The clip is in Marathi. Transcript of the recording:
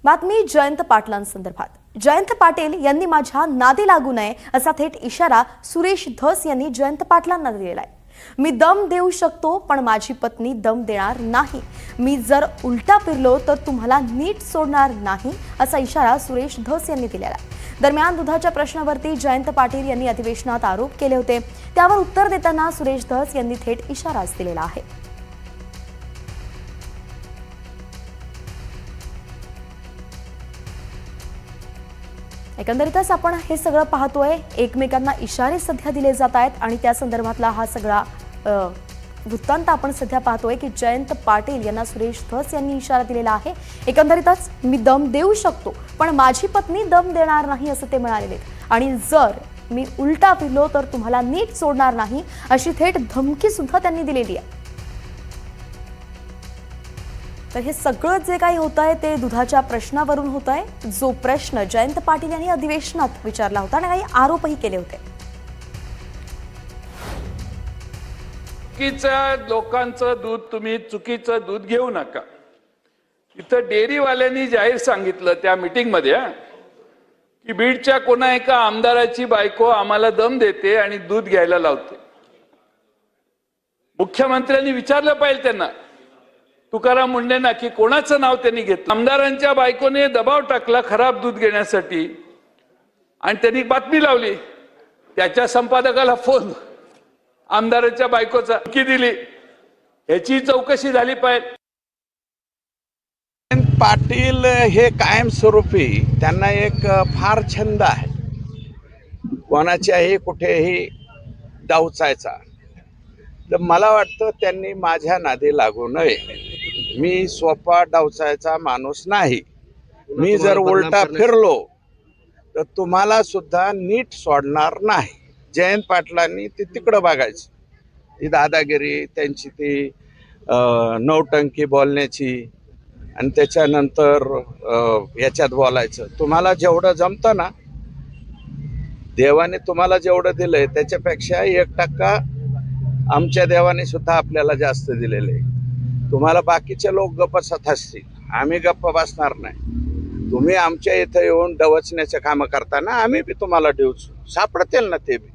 बातमी जयंत पाटलांसंदर्भात। जयंत पाटील यांनी माझ्या नादी लागू नये असा थेट इशारा सुरेश धस यांनी जयंत पाटलांना दिलेला आहे। मी दम देऊ शकतो पण माझी पत्नी दम देणार नाही। मी जर उलटा फिरलो तर तुम्हाला नीट सोडणार नाही असा इशारा सुरेश धस यांनी दिलेला आहे। दरम्यान दुधाच्या प्रश्नावरती जयंत पाटील यांनी अधिवेशनात आरोप केले होते, त्यावर उत्तर देताना सुरेश धस यांनी थेट इशाराच दिलेला आहे। एकंदरीतच आपण हे सगळं पाहतोय, एकमेकांना इशारे सध्या दिले जात आहेत आणि त्या संदर्भातला हा सगळा वृत्तांत आपण सध्या पाहतोय की जयंत पाटील यांना सुरेश धस यांनी इशारा दिलेला आहे। एकंदरीतच मी दम देऊ शकतो पण माझी पत्नी दम देणार नाही असं ते म्हणाले आणि जर मी उलटा फिरलो तर तुम्हाला नीट सोडणार नाही अशी थेट धमकी सुद्धा त्यांनी दिलेली आहे। तर हे सगळं जे काही होतंय ते दुधाच्या प्रश्नावरून होतंय, जो प्रश्न जयंत पाटील यांनी अधिवेशनात विचारला होता आणि काही आरोपही केले होते। चुकीचं लोकांचं दूध तुम्ही चुकीचं दूध घेऊ नका। इथं डेअरीवाल्यांनी जाहीर सांगितलं त्या मीटिंग मध्ये की बीडच्या कोणा एका आमदाराची बायको आम्हाला दम देते आणि दूध घ्यायला लावते। मुख्यमंत्र्यांनी विचारलं पाहिजे त्यांना, तुकाराम मुंडेंना, की कोणाचं नाव त्यांनी घेतलं। आमदारांच्या बायकोने दबाव टाकला खराब दूध घेण्यासाठी आणि त्यांनी बातमी लावली, त्याच्या संपादकाला फोन आमदाराच्या बायकोचा की दिली, ह्याची चौकशी झाली पाहिजे। पाटील हे कायमस्वरूपी त्यांना एक फार छंद आहे कोणाच्याही कुठेही डावचायचा। तर मला वाटतं त्यांनी माझ्या नादी लागू नये। मी सोपा डावचायचा माणूस नाही। मी जर उलटा फिरलो तर तुम्हाला सुद्धा नीट सोडणार नाही। जयंत पाटलांनी ती तिकडं बघायची, ती दादागिरी त्यांची, ती नौटंकी बोलण्याची आणि त्याच्यानंतर याच्यात बोलायचं। तुम्हाला जेवढं जमतं ना, देवाने तुम्हाला जेवढं दिलंय त्याच्यापेक्षा 1% आमच्या देवाने सुद्धा आपल्याला जास्त दिलेलं आहे। तुम्हाला बाकीचे लोक गप्प बसत असतील, आम्ही गप्प बसणार नाही। तुम्ही आमच्या इथं येऊन डवचण्याचे कामं करताना आम्ही बी तुम्हाला देऊच, सापडतील ना ते बी।